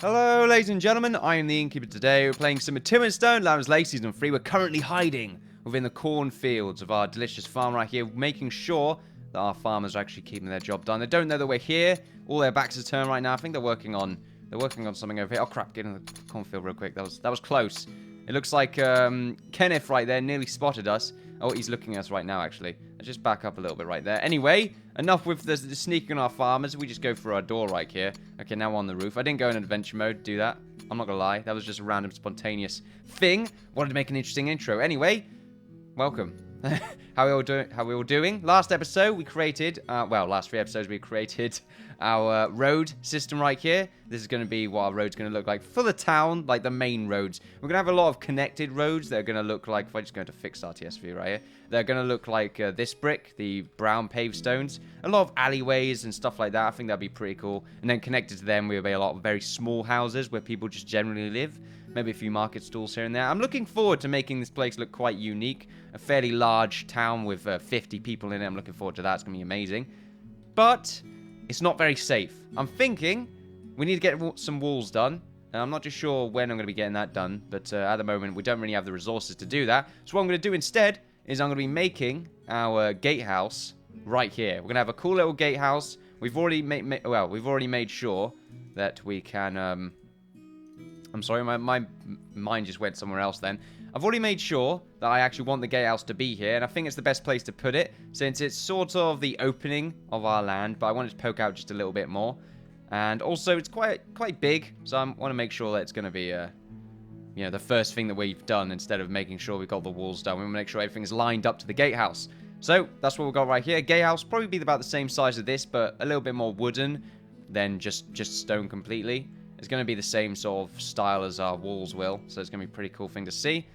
Hello, ladies and gentlemen. I am the Innkeeper today. We're playing some Timber and Stone, Islay Season 3. We're currently hiding within the cornfields of our delicious farm right here, making sure that our farmers are actually keeping their job done. They don't know that we're here. All their backs are turned right now. I think they're working on something over here. Oh crap! Get in the cornfield real quick. That was close. It looks like Kenneth right there nearly spotted us. Oh, he's looking at us right now, actually. Let's just back up a little bit right there. Anyway, enough with the sneaking on our farmers. We just go through our door right here. Okay, now we're on the roof. I didn't go in adventure mode to do that. I'm not gonna lie. That was just a random, spontaneous thing. Wanted to make an interesting intro. Anyway, welcome. How are we all doing? Last episode, we created... last 3 episodes, we created our road system right here. This is going to be what our road's going to look like for the town, like the main roads. We're going to have a lot of connected roads that are going to look like... If I just go to fixed RTS view right here. They're going to look like this brick, the brown paved stones. A lot of alleyways and stuff like that. I think that'd be pretty cool. And then connected to them, we'll be a lot of very small houses where people just generally live. Maybe a few market stalls here and there. I'm looking forward to making this place look quite unique. A fairly large town with 50 people in it. I'm looking forward to that. It's going to be amazing. But it's not very safe. I'm thinking we need to get some walls done. And I'm not too sure when I'm going to be getting that done. But at the moment, we don't really have the resources to do that. So what I'm going to do instead is I'm going to be making our gatehouse right here. We're going to have a cool little gatehouse. We've already made sure that we can... I'm sorry, my mind just went somewhere else then. I've already made sure that I actually want the gatehouse to be here, and I think it's the best place to put it, since it's sort of the opening of our land, but I want it to poke out just a little bit more. And also, it's quite big, so I want to make sure that it's going to be, the first thing that we've done, instead of making sure we've got the walls done. We want to make sure everything's lined up to the gatehouse. So, that's what we've got right here. Gatehouse, probably be about the same size as this, but a little bit more wooden than just stone completely. It's going to be the same sort of style as our walls will, so it's going to be a pretty cool thing to see.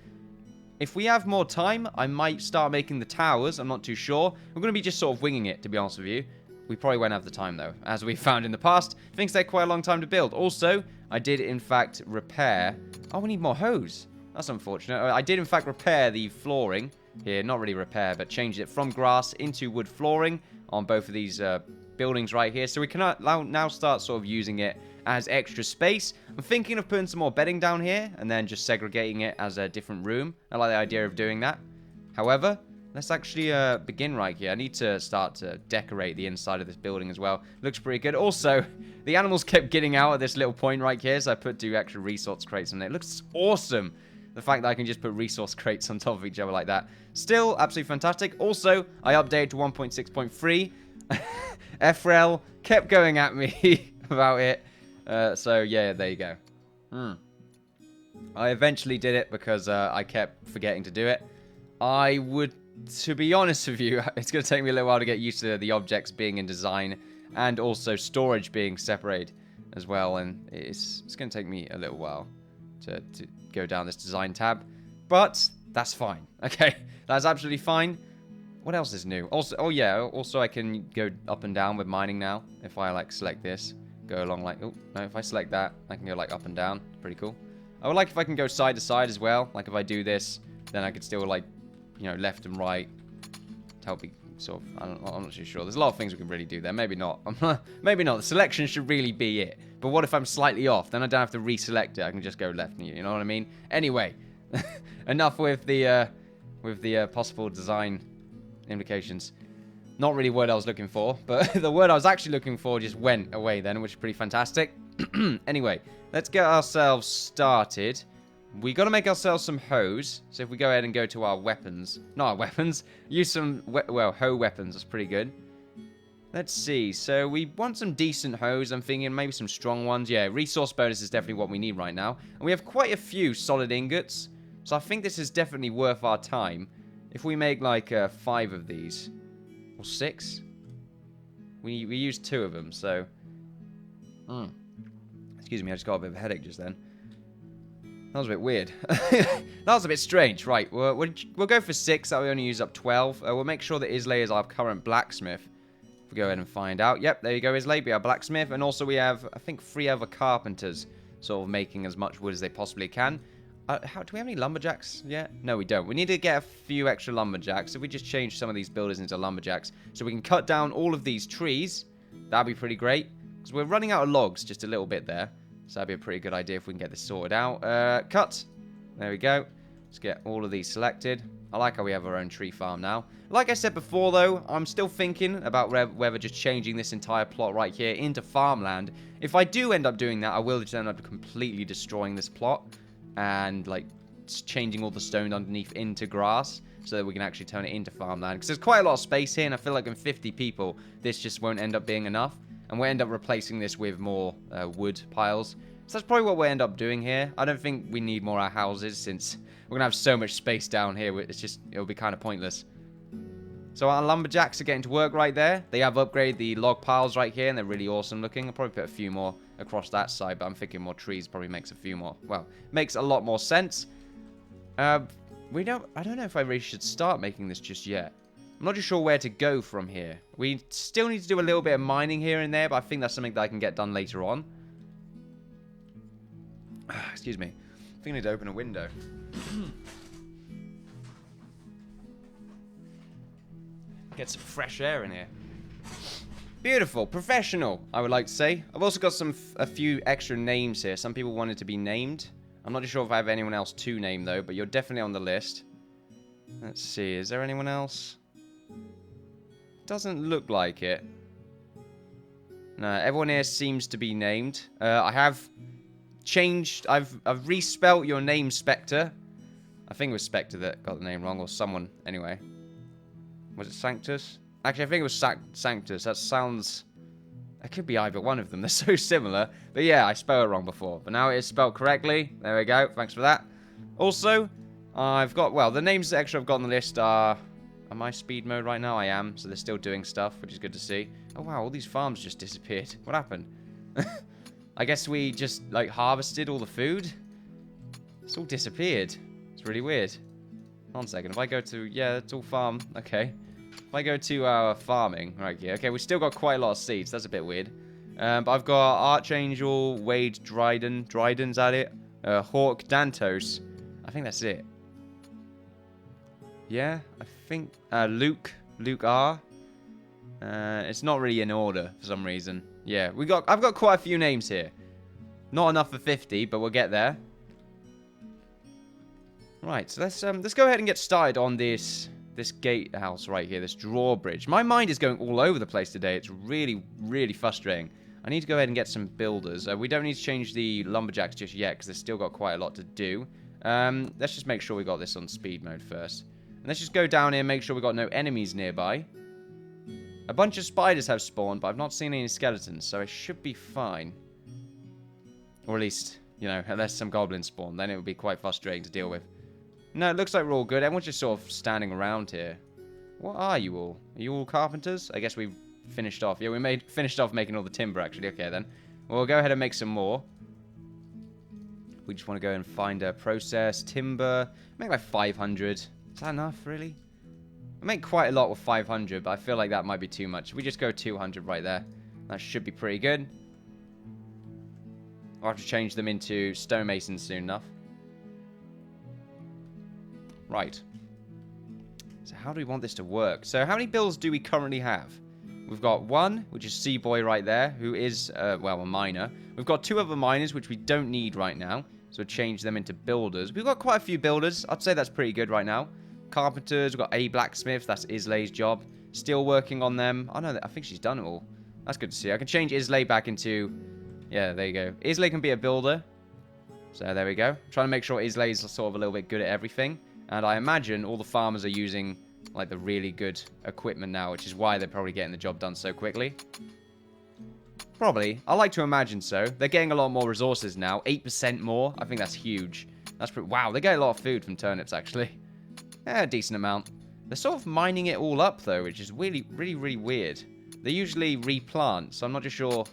If we have more time, I might start making the towers. I'm not too sure. We're going to be just sort of winging it, to be honest with you. We probably won't have the time, though. As we found in the past, things take quite a long time to build. Also, I did, in fact, repair... Oh, we need more hose. That's unfortunate. I did, in fact, repair the flooring here. Not really repair, but change it from grass into wood flooring on both of these buildings right here. So we can now start sort of using it as extra space. I'm thinking of putting some more bedding down here and then just segregating it as a different room. I like the idea of doing that. However, let's actually begin right here. I need to start to decorate the inside of this building as well. Looks pretty good. Also, the animals kept getting out at this little point right here, so I put 2 extra resource crates on it. It looks awesome. The fact that I can just put resource crates on top of each other like that. Still, absolutely fantastic. Also, I updated to 1.6.3. FRL kept going at me about it. So, yeah, there you go. I eventually did it because I kept forgetting to do it. To be honest with you, it's going to take me a little while to get used to the objects being in design and also storage being separated as well. And it's going to take me a little while to go down this design tab. But that's fine. Okay, that's absolutely fine. What else is new? Also, also I can go up and down with mining now if I, like, select this. Go along like, oh, no, if I select that, I can go like up and down. Pretty cool. I would like if I can go side to side as well. Like if I do this, then I could still like, left and right to help me sort of, I'm not too sure. There's a lot of things we can really do there. Maybe not. Maybe not. The selection should really be it. But what if I'm slightly off? Then I don't have to reselect it. I can just go left, you know what I mean? Anyway, enough with the possible design implications. Not really what I was looking for, but the word I was actually looking for just went away then, which is pretty fantastic. Anyway, let's get ourselves started. We got to make ourselves some hose. So if we go ahead and go to our weapons, not our weapons, use some, hoe weapons. That's pretty good. Let's see. So we want some decent hose. I'm thinking maybe some strong ones. Yeah, resource bonus is definitely what we need right now. And we have quite a few solid ingots. So I think this is definitely worth our time. If we make like 5 of these. Or 6? We used 2 of them, so... Excuse me, I just got a bit of a headache just then. That was a bit weird. That was a bit strange. Right, we'll go for 6. That we only use up 12. We'll make sure that Islay is our current blacksmith. If we go ahead and find out. Yep, there you go, Islay. Be our blacksmith. And also we have, I think, 3 other carpenters sort of making as much wood as they possibly can. Do we have any lumberjacks yet? No, we don't. We need to get a few extra lumberjacks. If we just change some of these builders into lumberjacks so we can cut down all of these trees, that'd be pretty great. Because we're running out of logs just a little bit there. So that'd be a pretty good idea if we can get this sorted out. Cut. There we go. Let's get all of these selected. I like how we have our own tree farm now. Like I said before, though, I'm still thinking about whether just changing this entire plot right here into farmland. If I do end up doing that, I will just end up completely destroying this plot and, like, changing all the stone underneath into grass so that we can actually turn it into farmland. Because there's quite a lot of space here, and I feel like in 50 people, this just won't end up being enough. And we'll end up replacing this with more wood piles. So that's probably what we'll end up doing here. I don't think we need more houses since we're going to have so much space down here. It'll be kind of pointless. So our lumberjacks are getting to work right there. They have upgraded the log piles right here, and they're really awesome looking. I'll probably put a few more across that side, but I'm thinking more trees probably makes a few more. Well, makes a lot more sense. I don't know if I really should start making this just yet. I'm not too sure where to go from here. We still need to do a little bit of mining here and there, but I think that's something that I can get done later on. Excuse me. I think I need to open a window. Get some fresh air in here. Beautiful. Professional, I would like to say. I've also got a few extra names here. Some people wanted to be named. I'm not sure if I have anyone else to name, though, but you're definitely on the list. Let's see. Is there anyone else? Doesn't look like it. No, everyone here seems to be named. I have changed. I've respelt your name, Spectre. I think it was Spectre that got the name wrong, or someone. Anyway. Was it Sanctus? Actually, I think it was Sanctus. That sounds... It could be either one of them. They're so similar. But yeah, I spelled it wrong before. But now it is spelled correctly. There we go. Thanks for that. Also, I've got... Well, the names that extra I've got on the list are... Am I speed mode right now? I am. So they're still doing stuff, which is good to see. Oh, wow. All these farms just disappeared. What happened? I guess we just, like, harvested all the food. It's all disappeared. It's really weird. Hold on a second. If I go to... Yeah, it's all farm. Okay. If I go to our farming right here. Okay, we've still got quite a lot of seeds. That's a bit weird. But I've got Archangel, Wade, Dryden's at it. Hawk, Dantos. I think that's it. Yeah, I think... Luke R. It's not really in order for some reason. Yeah, I've got quite a few names here. Not enough for 50, but we'll get there. Right, so let's go ahead and get started on this gatehouse right here, this drawbridge. My mind is going all over the place today. It's really, really frustrating. I need to go ahead and get some builders. We don't need to change the lumberjacks just yet because they've still got quite a lot to do. Let's just make sure we got this on speed mode first. And let's just go down here and make sure we got no enemies nearby. A bunch of spiders have spawned, but I've not seen any skeletons, so it should be fine. Or at least, you know, unless some goblins spawn, then it would be quite frustrating to deal with. No, it looks like we're all good. Everyone's just sort of standing around here. What are you all? Are you all carpenters? I guess we've finished off. Yeah, we finished off making all the timber, actually. Okay, then. Well, we'll go ahead and make some more. We just want to go and find a process. Timber. Make like 500. Is that enough, really? I make quite a lot with 500, but I feel like that might be too much. We just go 200 right there. That should be pretty good. I'll have to change them into stonemasons soon enough. Right. So how do we want this to work? So how many builds do we currently have? We've got one, which is Seaboy right there, who is, well, a miner. We've got two other miners, which we don't need right now. So we'll change them into builders. We've got quite a few builders. I'd say that's pretty good right now. Carpenters, we've got a blacksmith. That's Islay's job. Still working on them. Oh, no, I think she's done it all. That's good to see. I can change Islay back into... Yeah, there you go. Islay can be a builder. So there we go. Trying to make sure Islay's sort of a little bit good at everything. And I imagine all the farmers are using, like, the really good equipment now, which is why they're probably getting the job done so quickly. Probably. I like to imagine so. They're getting a lot more resources now. 8% more. I think that's huge. That's pretty... Wow, they get a lot of food from turnips, actually. Yeah, a decent amount. They're sort of mining it all up, though, which is really, really, really weird. They usually replant, so I'm not too sure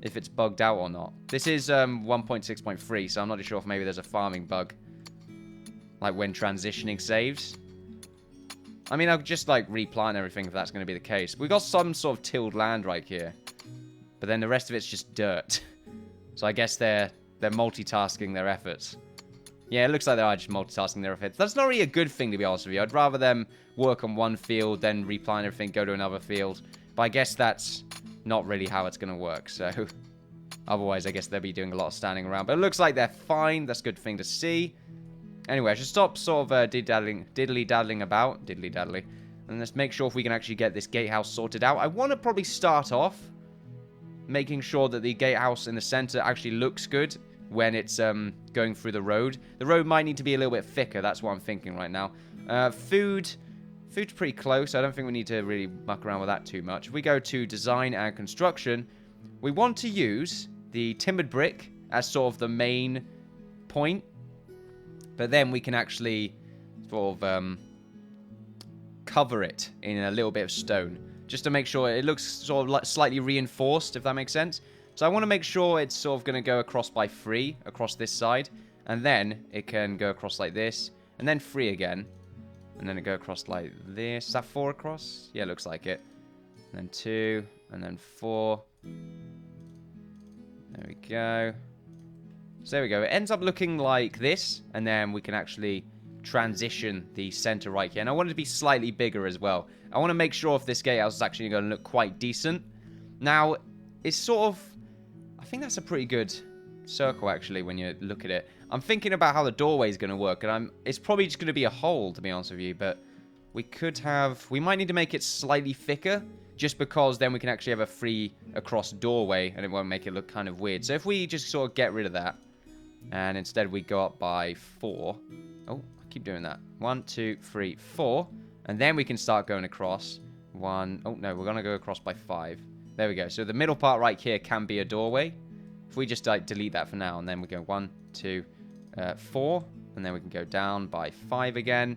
if it's bugged out or not. This is 1.6.3, so I'm not too sure if maybe there's a farming bug. Like when transitioning saves. I mean, I'll just like replant everything if that's going to be the case. We've got some sort of tilled land right here. But then the rest of it's just dirt. So I guess they're multitasking their efforts. Yeah, it looks like they are just multitasking their efforts. That's not really a good thing, to be honest with you. I'd rather them work on one field, then replant everything, go to another field. But I guess that's not really how it's going to work, so... Otherwise, I guess they'll be doing a lot of standing around. But it looks like they're fine. That's a good thing to see. Anyway, I should stop sort of diddly-daddling about. Diddly-daddly. And let's make sure if we can actually get this gatehouse sorted out. I want to probably start off making sure that the gatehouse in the center actually looks good when it's going through the road. The road might need to be a little bit thicker. That's what I'm thinking right now. Food's pretty close. I don't think we need to really muck around with that too much. If we go to design and construction, we want to use the timbered brick as sort of the main point. But then we can actually sort of cover it in a little bit of stone, just to make sure it looks sort of like slightly reinforced, if that makes sense. So I want to make sure it's sort of going to go across by 3 across this side, and then it can go across like this, and then 3 again, and then it go across like this. Is that 4 across? Yeah, looks like it. And then 2, and then 4. There we go. So there we go. It ends up looking like this, and then we can actually transition the center right here. And I want it to be slightly bigger as well. I want to make sure if this gatehouse is actually going to look quite decent. Now, it's sort of... I think that's a pretty good circle, actually, when you look at it. I'm thinking about how the doorway is going to work, and it's probably just going to be a hole, to be honest with you, but we could have... We might need to make it slightly thicker, just because then we can actually have a free across doorway, and it won't make it look kind of weird. So if we just sort of get rid of that, and instead we go up by 4... Oh, I keep doing that. 1, 2, 3, 4. And then we can start going across. 1... Oh, no, we're going to go across by 5. There we go. So the middle part right here can be a doorway. If we just delete that for now, and then we go 1, 2, 4. And then we can go down by 5 again.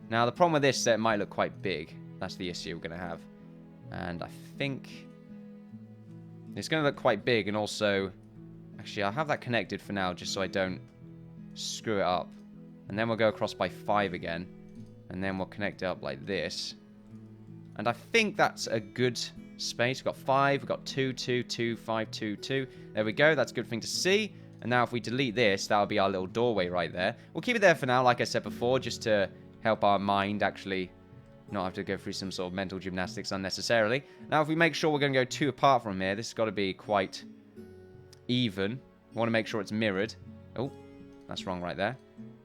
Now, the problem with this is that it might look quite big. That's the issue we're going to have. And I think it's going to look quite big. And also, actually, I'll have that connected for now, just so I don't screw it up. And then we'll go across by 5 again. And then we'll connect it up like this. And I think that's a good space. We've got 5, we've got 2, 2, 2, 5, 2, 2. There we go. That's a good thing to see. And now if we delete this, that'll be our little doorway right there. We'll keep it there for now, like I said before, just to help our mind actually not have to go through some sort of mental gymnastics unnecessarily. Now, if we make sure we're going to go 2 apart from here, this has got to be quite even. We want to make sure it's mirrored. Oh, that's wrong right there.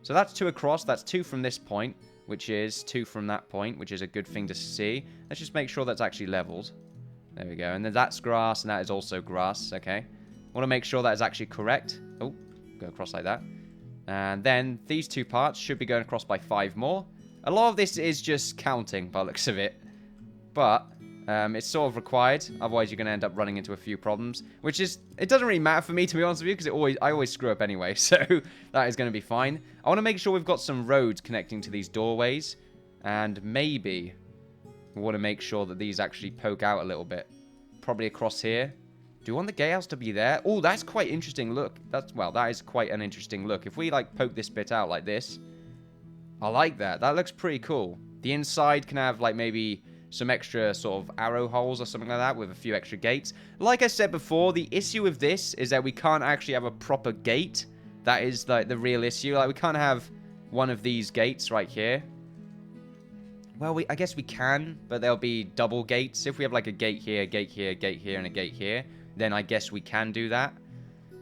So that's 2 across. That's 2 from this point, which is 2 from that point, which is a good thing to see. Let's just make sure that's actually leveled. There we go. And then that's grass, and that is also grass. Okay. Want to make sure that is actually correct. Oh, go across like that. And then these 2 parts should be going across by 5 more. A lot of this is just counting by the looks of it. But it's sort of required. Otherwise, you're going to end up running into a few problems. Which is... It doesn't really matter for me, to be honest with you, because I always screw up anyway. So that is going to be fine. I want to make sure we've got some roads connecting to these doorways. And maybe we want to make sure that these actually poke out a little bit. Probably across here. Do you want the gatehouse to be there? Oh, that's quite interesting look. Well, that is quite an interesting look. If we, like, poke this bit out like this... I like that. That looks pretty cool. The inside can have, like, maybe some extra sort of arrow holes or something like that with a few extra gates. Like I said before, the issue with this is that we can't actually have a proper gate. That is, like, the real issue. Like, we can't have one of these gates right here. Well, I guess we can, but there'll be double gates. If we have, like, a gate here, gate here, gate here, and a gate here, then I guess we can do that.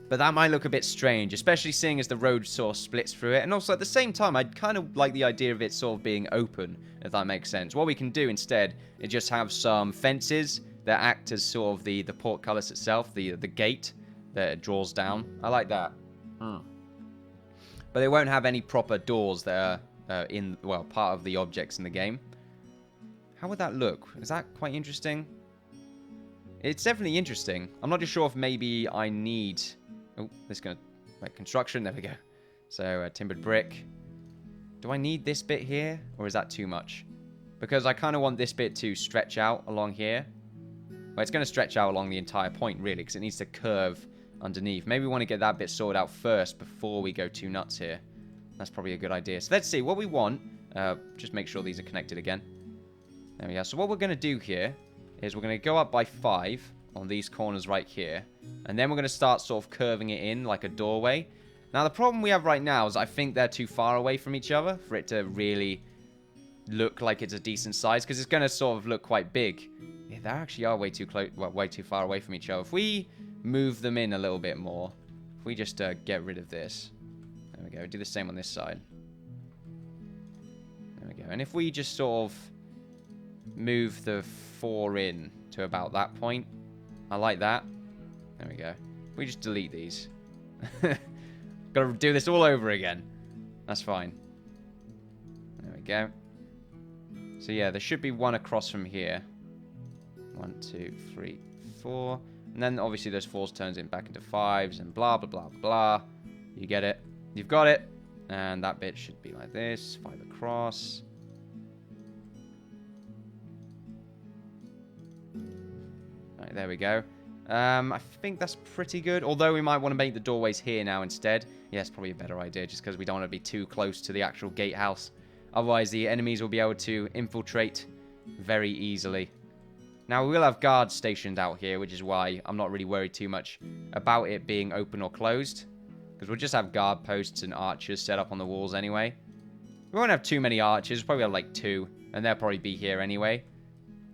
But that might look a bit strange, especially seeing as the road sort of splits through it. And also, at the same time, I'd kind of like the idea of it sort of being open, if that makes sense. What we can do instead is just have some fences that act as sort of the portcullis itself, the gate that it draws down. I like that. But they won't have any proper doors that are part of the objects in the game. How would that look? Is that quite interesting? It's definitely interesting. I'm not too sure if maybe I need... Oh, this is going to make construction. There we go. So, timbered brick. Do I need this bit here? Or is that too much? Because I kind of want this bit to stretch out along here. Well, it's going to stretch out along the entire point, really, because it needs to curve underneath. Maybe we want to get that bit sorted out first before we go too nuts here. That's probably a good idea. So, let's see. What we want... just make sure these are connected again. There we go. So, what we're going to do here is we're going to go up by 5... on these corners right here. And then we're going to start sort of curving it in like a doorway. Now, the problem we have right now is I think they're too far away from each other for it to really look like it's a decent size, because it's going to sort of look quite big. Yeah, they actually are way too close, well, way too far away from each other. If we move them in a little bit more. If we just get rid of this. There we go. Do the same on this side. There we go. And if we just sort of move the 4 in to about that point. I like that. There we go. We just delete these. Gotta do this all over again. That's fine. There we go. So yeah, there should be one across from here. 1, 2, 3, 4. And then obviously those 4s turns it back into 5s and blah, blah, blah, blah. You get it. You've got it. And that bit should be like this. 5 across. Right, there we go. I think that's pretty good. Although we might want to make the doorways here now instead. Yeah, it's probably a better idea just because we don't want to be too close to the actual gatehouse. Otherwise, the enemies will be able to infiltrate very easily. Now, we will have guards stationed out here, which is why I'm not really worried too much about it being open or closed. Because we'll just have guard posts and archers set up on the walls anyway. We won't have too many archers. We'll probably have like 2. And they'll probably be here anyway.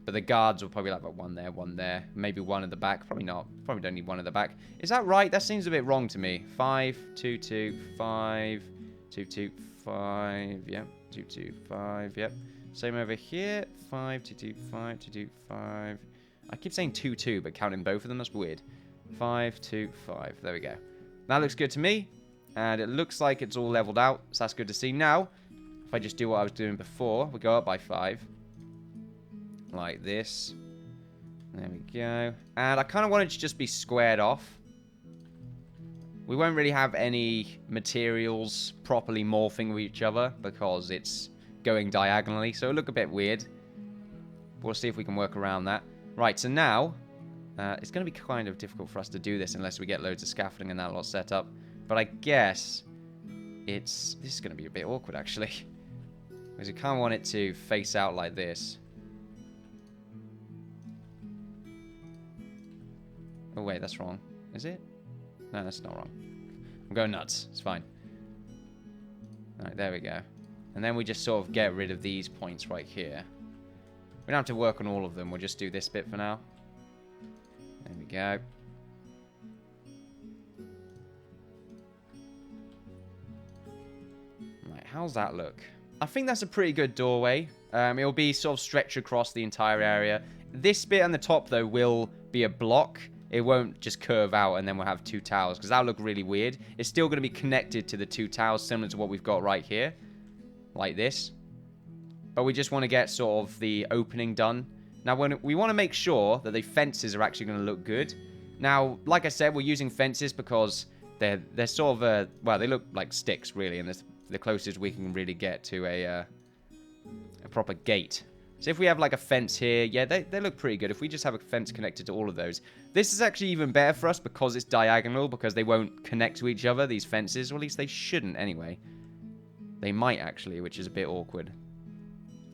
But the guards will probably have like 1 there. Maybe 1 at the back. Probably not. Probably don't need 1 at the back. Is that right? That seems a bit wrong to me. 5, 2, 2, 5. 2, 2, 5. Yep. 2, 2, 5. Yep. Same over here. 5, 2, 2, 5, 2, 2, 5. I keep saying 2, 2, but counting both of them, that's weird. 5, 2, 5. There we go. That looks good to me. And it looks like it's all leveled out. So that's good to see. Now, if I just do what I was doing before, we go up by 5. Like this. There we go. And I kind of want it to just be squared off. We won't really have any materials properly morphing with each other because it's going diagonally. So it'll look a bit weird. We'll see if we can work around that. Right, so now it's going to be kind of difficult for us to do this unless we get loads of scaffolding and that lot set up. But I guess this is going to be a bit awkward actually. Because we kind of want it to face out like this. Oh, wait, that's wrong. Is it? No, that's not wrong. I'm going nuts. It's fine. Alright, there we go. And then we just sort of get rid of these points right here. We don't have to work on all of them. We'll just do this bit for now. There we go. Right, how's that look? I think that's a pretty good doorway. It'll be sort of stretched across the entire area. This bit on the top, though, will be a block. It won't just curve out and then we'll have 2 towers, because that'll look really weird. It's still going to be connected to the 2 towers, similar to what we've got right here. Like this. But we just want to get sort of the opening done. Now, we want to make sure that the fences are actually going to look good. Now, like I said, we're using fences because they're sort of, well, they look like sticks, really, and that's the closest we can really get to a proper gate. So if we have like a fence here, yeah, they look pretty good. If we just have a fence connected to all of those. This is actually even better for us because it's diagonal, because they won't connect to each other, these fences. Or at least they shouldn't anyway. They might actually, which is a bit awkward.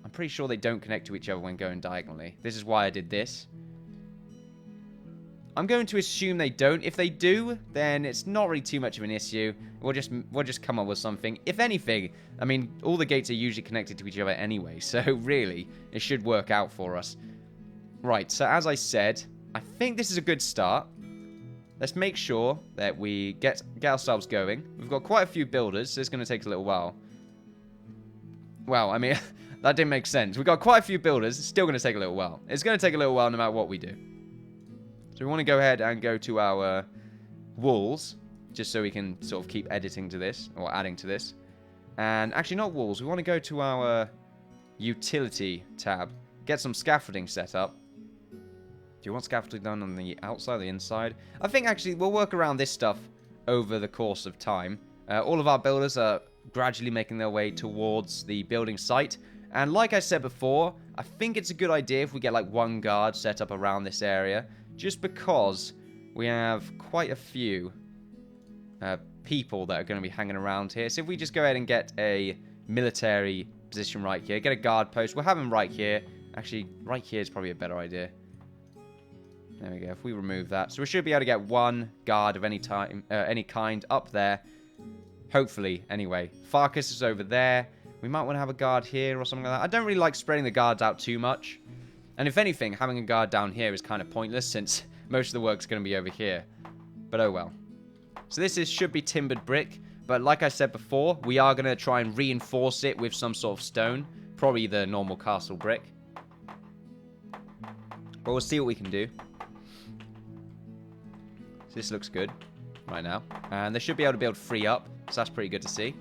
I'm pretty sure they don't connect to each other when going diagonally. This is why I did this. I'm going to assume they don't. If they do, then it's not really too much of an issue. We'll just come up with something. If anything, I mean, all the gates are usually connected to each other anyway, so really, it should work out for us. Right, so as I said, I think this is a good start. Let's make sure that we get ourselves going. We've got quite a few builders, so it's going to take a little while. Well, I mean, that didn't make sense. We've got quite a few builders. It's still going to take a little while. It's going to take a little while no matter what we do. So we want to go ahead and go to our walls, just so we can sort of keep editing to this, or adding to this. And actually not walls, we want to go to our utility tab, get some scaffolding set up. Do you want scaffolding done on the outside or the inside? I think actually we'll work around this stuff over the course of time. All of our builders are gradually making their way towards the building site. And like I said before, I think it's a good idea if we get like 1 guard set up around this area. Just because we have quite a few people that are going to be hanging around here. So if we just go ahead and get a military position right here, get a guard post. We'll have them right here. Actually, right here is probably a better idea. There we go. If we remove that. So we should be able to get 1 guard of any kind up there. Hopefully, anyway. Farkas is over there. We might want to have a guard here or something like that. I don't really like spreading the guards out too much. And if anything, having a guard down here is kind of pointless since most of the work's going to be over here. But oh well. So this should be timbered brick. But like I said before, we are going to try and reinforce it with some sort of stone. Probably the normal castle brick. But we'll see what we can do. So this looks good right now. And they should be able to build 3 up. So that's pretty good to see.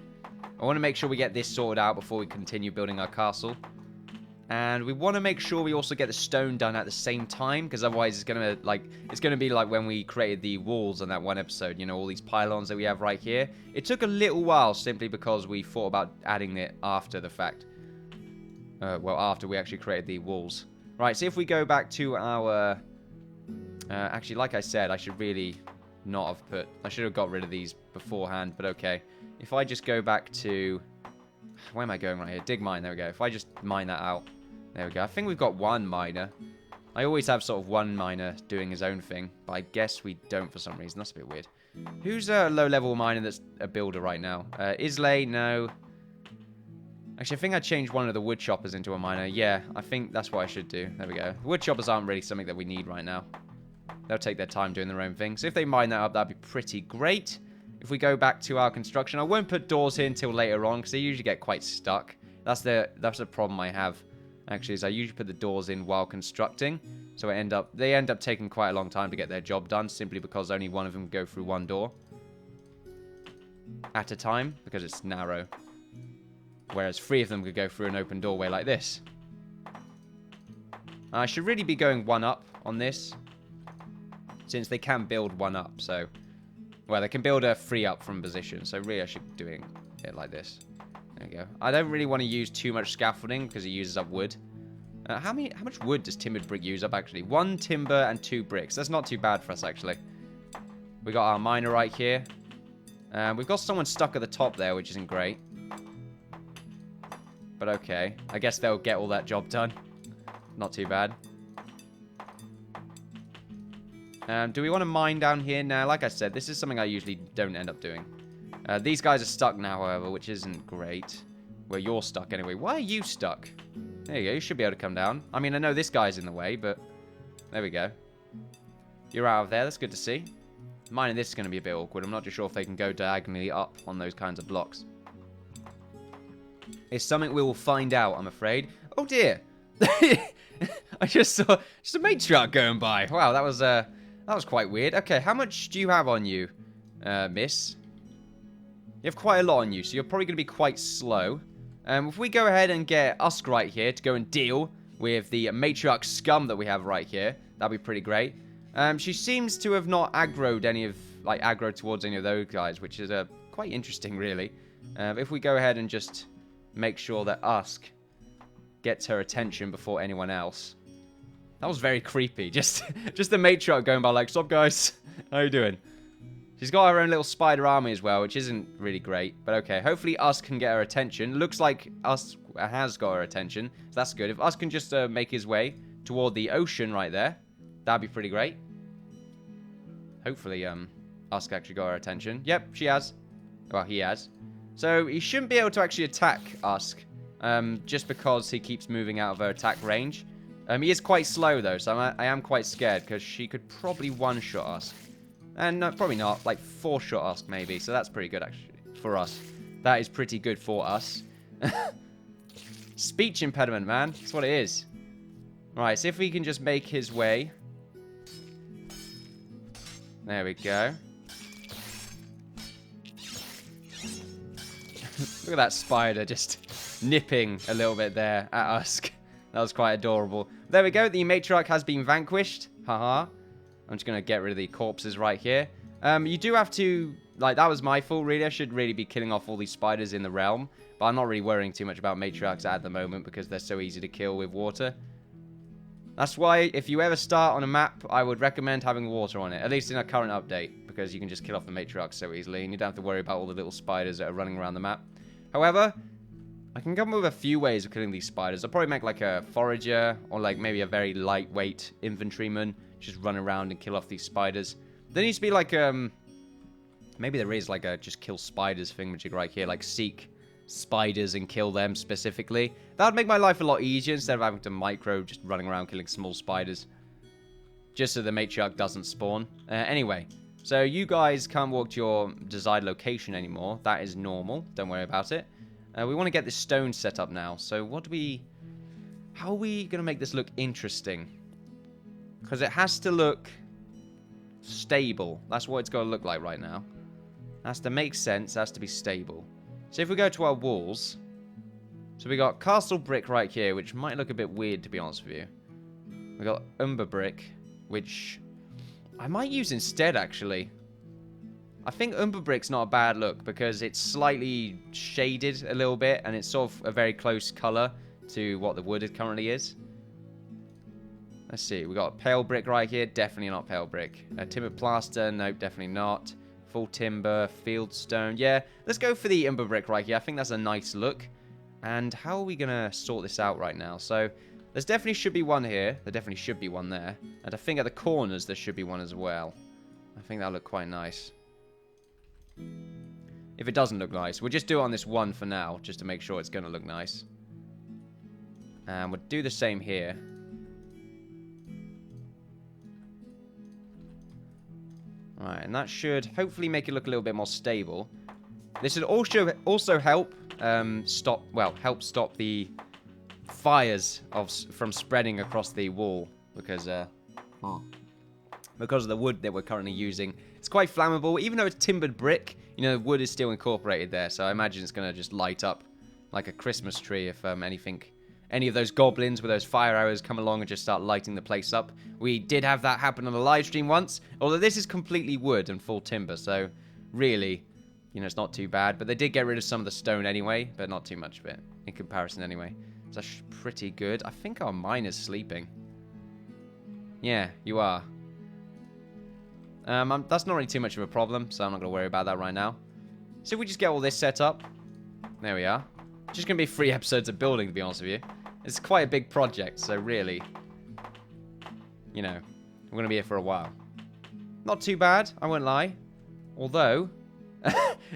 I want to make sure we get this sorted out before we continue building our castle. And we want to make sure we also get the stone done at the same time, because otherwise it's going to be like when we created the walls on that one episode, you know, all these pylons that we have right here. It took a little while simply because we thought about adding it after the fact. Well, after we actually created the walls. Right, so if we go back to our... actually, like I said, I should really not have put... I should have got rid of these beforehand, but okay. If I just go back to... Where am I going right here? Dig mine, there we go. If I just mine that out... There we go. I think we've got 1 miner. I always have sort of 1 miner doing his own thing, but I guess we don't for some reason. That's a bit weird. Who's a low-level miner that's a builder right now? Islay, no. Actually, I think I changed one of the wood choppers into a miner. Yeah, I think that's what I should do. There we go. Wood choppers aren't really something that we need right now. They'll take their time doing their own thing. So if they mine that up, that'd be pretty great. If we go back to our construction, I won't put doors here until later on, because they usually get quite stuck. That's the problem I have. Actually, is I usually put the doors in while constructing, so they end up taking quite a long time to get their job done, simply because only one of them can go through 1 door at a time, because it's narrow. Whereas 3 of them could go through an open doorway like this. I should really be going 1 up on this, since they can build 1 up, so... Well, they can build a 3 up from position, so really I should be doing it like this. There we go. I don't really want to use too much scaffolding because it uses up wood. How much wood does timbered brick use up, actually? 1 timber and 2 bricks. That's not too bad for us, actually. We got our miner right here. We've got someone stuck at the top there, which isn't great. But okay. I guess they'll get all that job done. Not too bad. Do we want to mine down here? Now, like I said, this is something I usually don't end up doing. These guys are stuck now, however, which isn't great. Well, you're stuck anyway. Why are you stuck? There you go. You should be able to come down. I mean, I know this guy's in the way, but... There we go. You're out of there. That's good to see. Mining this is going to be a bit awkward. I'm not too sure if they can go diagonally up on those kinds of blocks. It's something we will find out, I'm afraid. Oh, dear. I just saw just a matriarch going by. Wow, that was quite weird. Okay, how much do you have on you, miss? You have quite a lot on you, so you're probably going to be quite slow. If we go ahead and get Usk right here to go and deal with the matriarch scum that we have right here, that'd be pretty great. She seems to have not aggroed towards any of those guys, which is quite interesting, really. If we go ahead and just make sure that Usk gets her attention before anyone else. That was very creepy. Just the matriarch going by like, "Sup, guys? How you doing?" She's got her own little spider army as well, which isn't really great. But okay, hopefully Usk can get her attention. Looks like Usk has got her attention, so that's good. If Usk can just make his way toward the ocean right there, that'd be pretty great. Hopefully Usk actually got her attention. Yep, she has. Well, he has. So he shouldn't be able to actually attack Usk, just because he keeps moving out of her attack range. He is quite slow, though, so I am quite scared, because she could probably one-shot Usk. And no, probably not, like 4-shot Usk, maybe, so that's pretty good, actually, for us. That is pretty good for us. Speech impediment, man. That's what it is. Right, so if we can just make his way. There we go. Look at that spider just nipping a little bit there at Usk. That was quite adorable. There we go. The matriarch has been vanquished. Haha. I'm just going to get rid of the corpses right here. You do have to... Like, that was my fault, really. I should really be killing off all these spiders in the realm. But I'm not really worrying too much about matriarchs at the moment because they're so easy to kill with water. That's why, if you ever start on a map, I would recommend having water on it. At least in a current update. Because you can just kill off the matriarchs so easily. And you don't have to worry about all the little spiders that are running around the map. However... I can come up with a few ways of killing these spiders. I'll probably make like a forager or like maybe a very lightweight infantryman. Just run around and kill off these spiders. There needs to be like, maybe there is like a just kill spiders thingamajig right here. Like seek spiders and kill them specifically. That would make my life a lot easier instead of having to micro just running around killing small spiders. Just so the matriarch doesn't spawn. Anyway, So you guys can't walk to your desired location anymore. That is normal. Don't worry about it. We want to get this stone set up now. So what do we... How are we going to make this look interesting? Because it has to look stable. That's what it's got to look like right now. It has to make sense. It has to be stable. So if we go to our walls... So we got castle brick right here, which might look a bit weird, to be honest with you. We got umber brick, which I might use instead, actually. I think umber brick's not a bad look because it's slightly shaded a little bit, and it's sort of a very close color to what the wood currently is. Let's see. We got pale brick right here. Definitely not pale brick. Timber plaster. Nope, definitely not. Full timber. Field stone. Yeah, let's go for the umber brick right here. I think that's a nice look. And how are we going to sort this out right now? So, there's definitely should be one here. There definitely should be one there. And I think at the corners there should be one as well. I think that'll look quite nice. If it doesn't look nice, we'll just do it on this one for now, just to make sure it's going to look nice. And we'll do the same here. Alright, and that should hopefully make it look a little bit more stable. This should also help help stop the fires from spreading across the wall because of the wood that we're currently using. It's quite flammable, even though it's timbered brick. You know, wood is still incorporated there, so I imagine it's going to just light up like a Christmas tree if any of those goblins with those fire arrows come along and just start lighting the place up. We did have that happen on the live stream once, although this is completely wood and full timber, so really, you know, it's not too bad. But they did get rid of some of the stone anyway, but not too much of it in comparison anyway. So that's pretty good. I think our miner's sleeping. Yeah, you are. That's not really too much of a problem, so I'm not going to worry about that right now. So if we just get all this set up. There we are. Just going to be 3 episodes of building, to be honest with you. It's quite a big project, so really, you know, we're going to be here for a while. Not too bad, I won't lie. Although,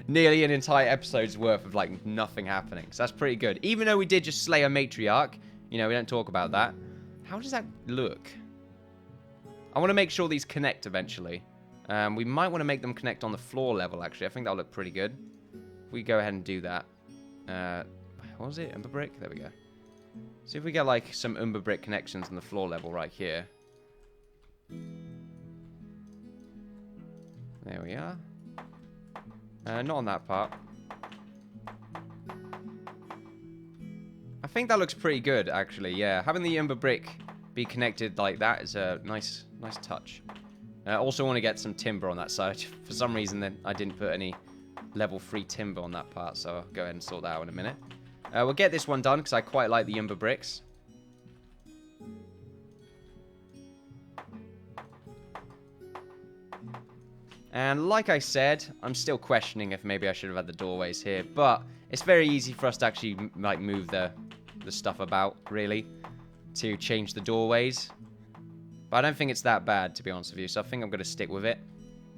nearly an entire episode's worth of, like, nothing happening. So that's pretty good. Even though we did just slay a matriarch, you know, we don't talk about that. How does that look? I want to make sure these connect eventually. We might want to make them connect on the floor level, actually. I think that'll look pretty good. If we go ahead and do that. What was it? Umber brick? There we go. See if we get, like, some umber brick connections on the floor level right here. There we are. Not on that part. I think that looks pretty good, actually, yeah. Having the umber brick be connected like that is a nice touch. I also want to get some timber on that side. For some reason, then I didn't put any level 3 timber on that part, so I'll go ahead and sort that out in a minute. We'll get this one done, because I quite like the umber bricks. And like I said, I'm still questioning if maybe I should have had the doorways here, but it's very easy for us to actually, like, move the stuff about, really, to change the doorways. But I don't think it's that bad, to be honest with you, so I think I'm going to stick with it.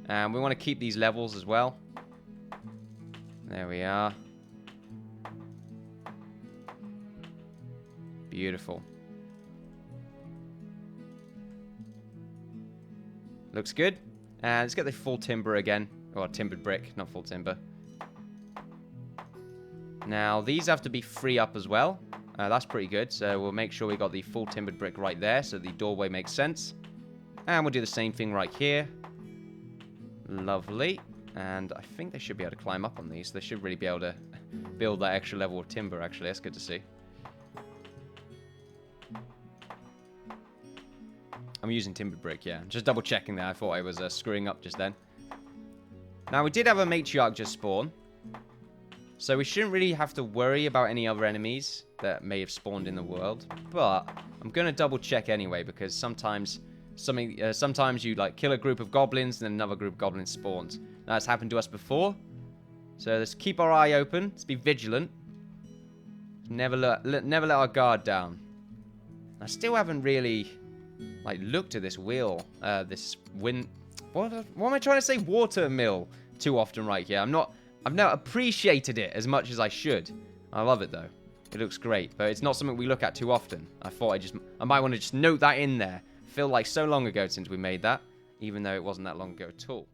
And we want to keep these levels as well. There we are. Beautiful. Looks good. And let's get the full timber again. Or timbered brick, not full timber. Now, these have to be free up as well. That's pretty good. So we'll make sure we got the full timbered brick right there, so the doorway makes sense. And we'll do the same thing right here. Lovely. And I think they should be able to climb up on these. They should really be able to build that extra level of timber, actually. That's good to see. I'm using timbered brick, yeah. Just double checking that. I thought I was screwing up just then. Now, we did have a matriarch just spawn. So we shouldn't really have to worry about any other enemies that may have spawned in the world. But I'm going to double check anyway, because sometimes you, like, kill a group of goblins and then another group of goblins spawns. Now, that's happened to us before. So let's keep our eye open. Let's be vigilant. Never let our guard down. I still haven't really, like, looked at this wheel. What am I trying to say? Water mill too often right here. I've not appreciated it as much as I should. I love it, though. It looks great, but it's not something we look at too often. I thought I might want to just note that in there. I feel like so long ago since we made that, even though it wasn't that long ago at all.